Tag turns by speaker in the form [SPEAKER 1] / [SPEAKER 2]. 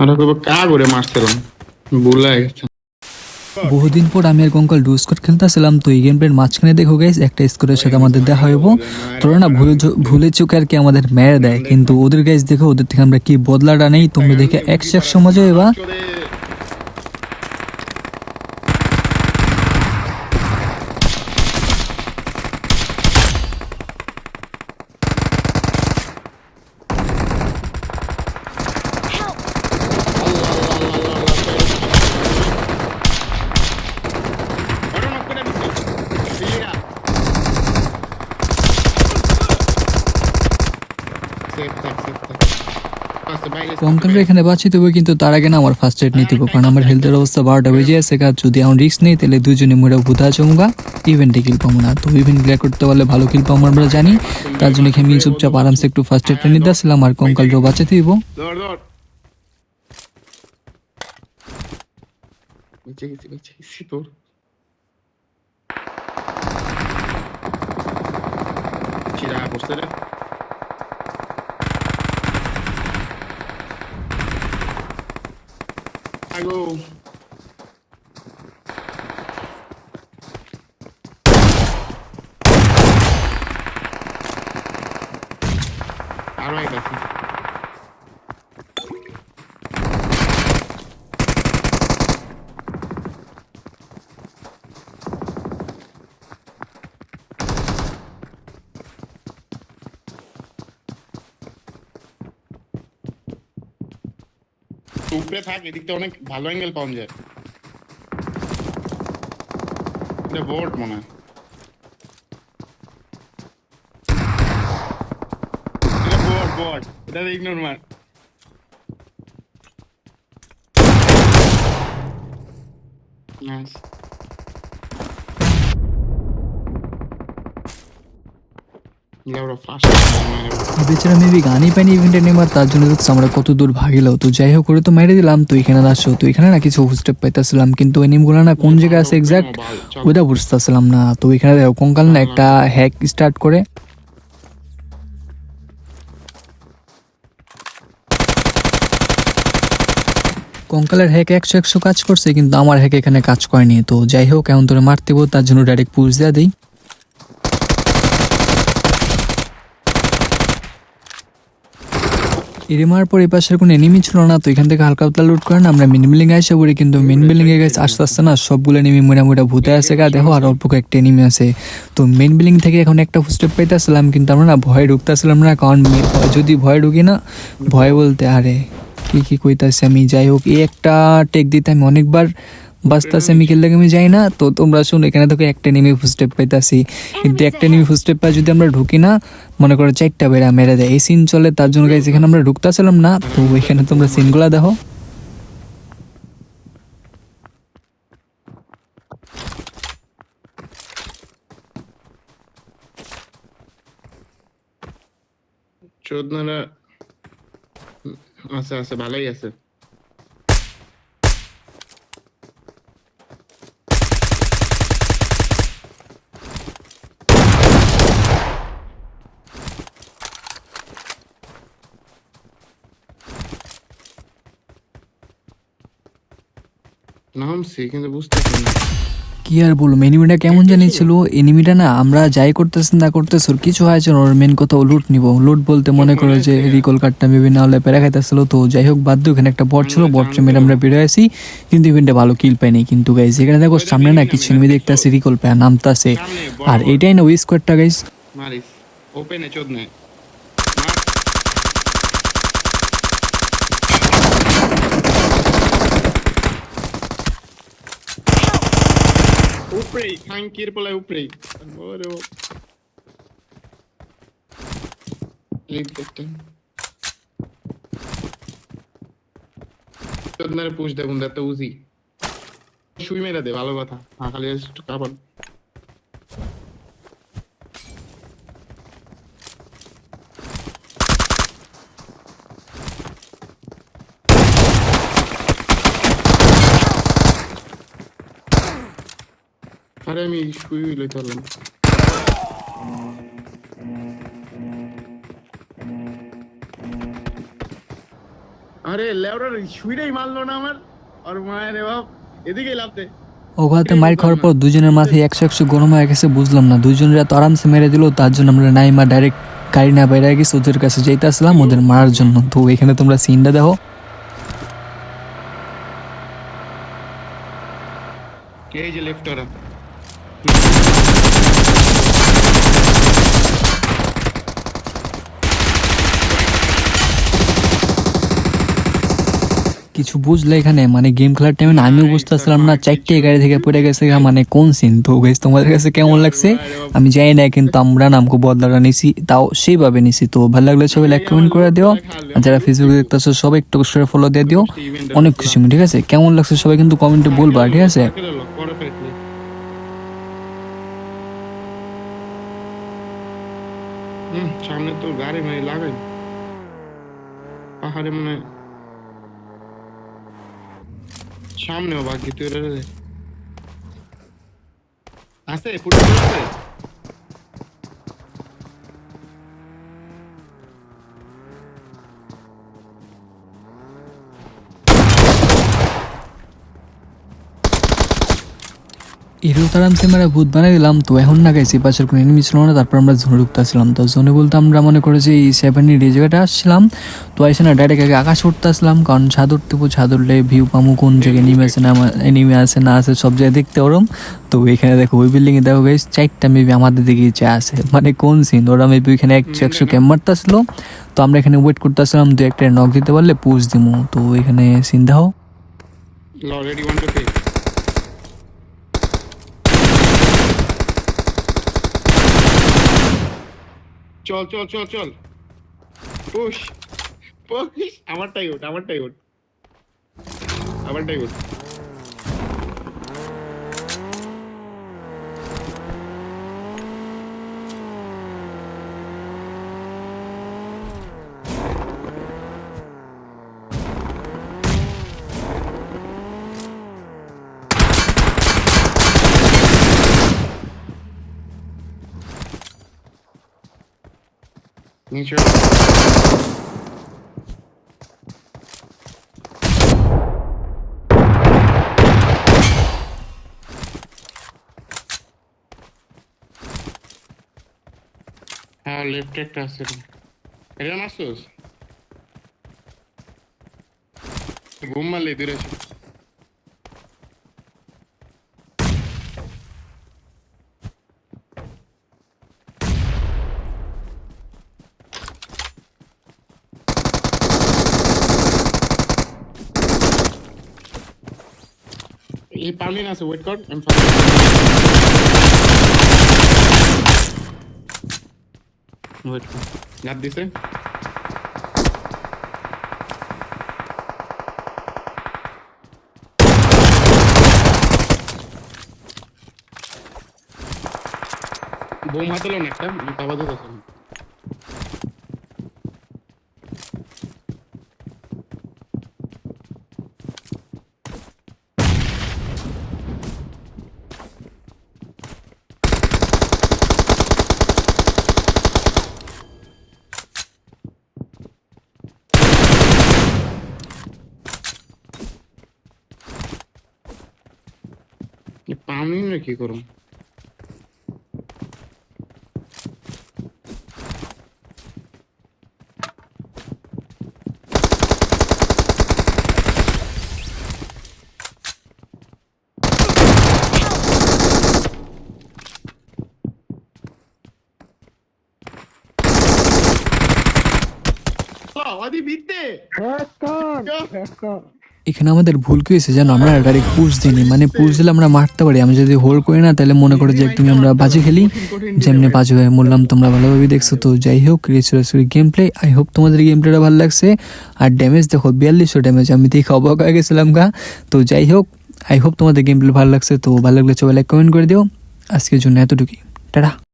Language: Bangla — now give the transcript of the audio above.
[SPEAKER 1] ওরা কবে কা করে মারছিলাম ভুলে গেছে।
[SPEAKER 2] বহুদিন পর আমি আর কঙ্কাল ডু স্কোয়াড খেলতেছিলাম, তো এই গেম প্লের মাঝখানে দেখো গাইস একটা স্কোরের সাথে আমাদের দেখা হইব। তোরা না ভুলে চুকে আর কি আমাদের মেরে দেয়, কিন্তু ওদের গাইস দেখো ওদের থেকে আমরা কি বদলাটা নেই, তোমরা দেখে একশো মজা হইবা। কঙ্কালরা এখানে বাঁচিতে হবে, কিন্তু তার আগে না আমার ফার্স্ট এড নিতে হবে, কারণ আমার হেলথের অবস্থা 12টা বেজে আছে। কাজ যদি এখন রিস্ক নেই তাহলে দুজনে মোড়া ভূতা চমুগা ইভেন্টে কিল পাবো না। তো ইভেন্ট ক্লিয়ার করতে পারলে ভালো কিল পাবো আমরা জানি, তার জন্য আমি চুপচাপ আরামসে একটু ফার্স্ট এডটা নিতে আসলাম আর কঙ্কালরাও বাঁচাতে হইব।
[SPEAKER 1] তোর চিরা বসতে রে আগো আর ভাই কাছে উপরে থাক, এদিকটা অনেক ভালো অ্যাঙ্গেল পাওয়া যায়। এটা বোর্ড মনে হয়, এটা বোর্ড বোর্ড, এটা ইগনোর মার। নাইস। লেওরা ফাস্ট
[SPEAKER 2] এই বেচারা মেবি গানই পাইনি ইভেন্টে নেবার, তার জন্য দেখছি আমরা কত দূর ভাগিলাম। তো যাই হোক করে তো মেরে দিলাম। তো এখানে আসো, তো এখানে না কিছু স্টেপ পাইতেছিলাম, কিন্তু এনিমগুলো না কোন জায়গায় আছে এক্সাক্ট ওইটা বুঝতেছিলাম না। তো এখানে দেখো কঙ্কাল না একটা হ্যাক স্টার্ট করে, কঙ্কালের হ্যাক 100 কাজ করছে, কিন্তু আমার হ্যাক এখানে কাজ করেনি। তো যাই হোক এখন তোরে মারতেব, তার জন্য ডাইরেক্ট পুশ দেওয়া দিই। এর মারার পর এই পাশের কোনো এনিমি ছিল না, তো এখান থেকে হালকা পাতলা লুট করেন আমরা মেন বিল্ডিং এসে পড়ি, কিন্তু মেন বিল্ডিং এ গেছে আস্তে আস্তে না সবগুলো এনিমি মোটামুটি ভূতে আছে গা দেখো, আর অল্প কয়েকটা এনিমি আছে। তো মেন বিল্ডিং থেকে এখন একটা ফুস্টেপ পাইতেছিলাম, কিন্তু আমরা না ভয়ে ঢুকতেছিলাম না, কারণ যদি ভয়ে ঢুকি না, ভয় বলতে আরে কি কইতাছি আমি। যাই হোক এই একটা টেক দিতে আমি অনেকবার বাস্তাছে, আমি খেললে আমি যাই না। তো তোমরা শুন, এখানে তোকে একটা নেমে ফুস্টেপ পাইতাছি, কিন্তু একটা নেমে ফুস্টেপ পাই যদি আমরা ঢুকি না, মনে করো 4টা বেড়া মেরে দেয়, এই সিন চলে। তার জন্য গাইস এখানে আমরা ঢুকতেছিলাম না। তো এখানে তোমরা সিনগুলা দেখো।
[SPEAKER 1] চোদনারা আছে আছে ভালোই আছে। নামছি কিন্তু বুঝতেছি না
[SPEAKER 2] কি আর বলবো, এনিমিটা কেমন জানি ছিল। এনিমিটা না আমরা যাই করতেছি না করতেছি ওর কিছু হয়েছে না, ওর মেন কথা ও লুট নিব। লুট বলতে মনে করো যে রিকল কার্ডটা মেবি না হলে পেরা খাইতেছিল। তো যাই হোক বাধ্য, ওখানে একটা বট ছিল, বটটা মেরে আমরা বেরোয় আসি, কিন্তু ইভেন্টে ভালো কিল পাইনি। কিন্তু গাইজ এখানে দেখো সামনে না কিছু এনিমি দেখতেছি, রিকল পায় নামতাছে, আর এটাই না ওই স্কোয়াডটা গাইজ।
[SPEAKER 1] মারিস ওপেনে চোদনে উপরেই থাঙ্কির পলে উপরেই ওরে ও লিড দেখতে চোদনারে পুশ দে গুন্ডা তো উজি শুই মেরে দে, ভালো কথা। হ্যাঁ খালি একটু কাপড় আরে আমি শুই লইতে পারলাম। আরে লেওড়ার শুইটাই মারলো না আমার আর মায়ের রে বাপ এদিকে লাভ দে
[SPEAKER 2] ওখানে মার খাওয়ার পর দুজনের মাথায় 100 গরম হয়ে গেছে, বুঝলাম না দুজনের এত আরামসে মেরে দিল। তার জন্য আমরা নাইমা ডাইরেক্ট গাড়ি না বাইরে গেছি, ওদের কাছে যেতে আসলাম ওদের মারার জন্য। তো এখানে তোমরা সিনটা দেখো।
[SPEAKER 1] এই যে লেফট ওরা
[SPEAKER 2] কিছু বুঝলে এখানে মানে গেম খেলার টাইমে না আমিও বুঝতে পারছিলাম না, 4টে গাড়ি থেকে পড়ে গেছে মানে কোন সিন। তো গাইস তোমাদের কাছে কেমন লাগছে আমি জানি না, কিন্তু আমরা নামকো বদলাটা নিছি, তাও সেইভাবে নিছি। তো ভালো লাগলে সবাই লাইক কমেন্ট করে দিও, আর যারা ফেসবুকে দেখতেছো সবাই একটু করে ফলো দিয়ে দিও, অনেক খুশি আমি। ঠিক আছে, কেমন লাগছে সবাই কিন্তু কমেন্টে বলবা, ঠিক আছে।
[SPEAKER 1] সামনে তো গাড়ি মানে লাগাই পাহাড়ে মনে সামনেও বাকি তুই আছে ফুটবল আছে
[SPEAKER 2] এরও আরামসে আমরা ভূত বানাই দিলাম। তো এখন না গেছি পাশের কোনো এনিমি ছিল না, তারপর আমরা জোনে ঢুকতেছিলাম। তো জোনে বলতে আমরা মনে করি যে এই 7 এই জায়গাটা আসছিলাম। তো এসে না ডাইরেক্ট আগে আকাশ উঠতে আসলাম, কারণ ছাদ উঠলে ভিউ পামু কোন জায়গায় এনিমি আছে না এনিমি আছে না আছে সব জায়গায় দেখতে ওরম। তো এখানে দেখো ওই বিল্ডিংয়ে দেখো গাইস 4টা মেবি আমাদের দিকে চা আছে, মানে কোন সিন ওরা মেবি এখানে 100 ক্যাম্প মারতেছিল। তো আমরা এখানে ওয়েট করতেছিলাম, দু একটা নক দিতে পারলে পুশ দিমু। তো এখানে সিন দাও
[SPEAKER 1] অলরেডি ওয়ান টু পে চল চল চল চল পুশ পুশ আমারটাই ওঠ নিচে হ্যাঁ লেফট একটা আছে এটা মারছস ঘুম মারলে দূরে আছে এই পারমিন আছে ওয়েট কর আমি ওয়েট কর গাদ দিছে বোম হাতলো না একটা বাবা দিতে আছে পারমিন রে কি করব আদি বিতে
[SPEAKER 2] এখানে আমাদের ভুল কি হয়েছে জানো, আমরা ডাইরেক্ট পুশ দিইনি, মানে পুশ দিলে আমরা মারতে পারি, আমি যদি হোল্ড করি না তাহলে মনে করো যে একদমই আমরা বাজে খেলি, যেমনি বাজে হয়ে মরলাম। তোমরা ভালোভাবে দেখছো। তো যাই হোক রেসুরেসুরি গেম প্লে, আই হোপ তোমাদের গেম প্লেটা ভালো লাগছে। আর ড্যামেজ দেখো 4200 ড্যামেজ, আমি দেখে অবাক হয়ে গেছিলাম গা। তো যাই হোক আই হোপ তোমাদের গেম প্লে ভালো লাগছে। তো ভালো লাগলে সবাই লাইক কমেন্ট করে দিও। আজকের জন্য এতটুকুই, টাটা।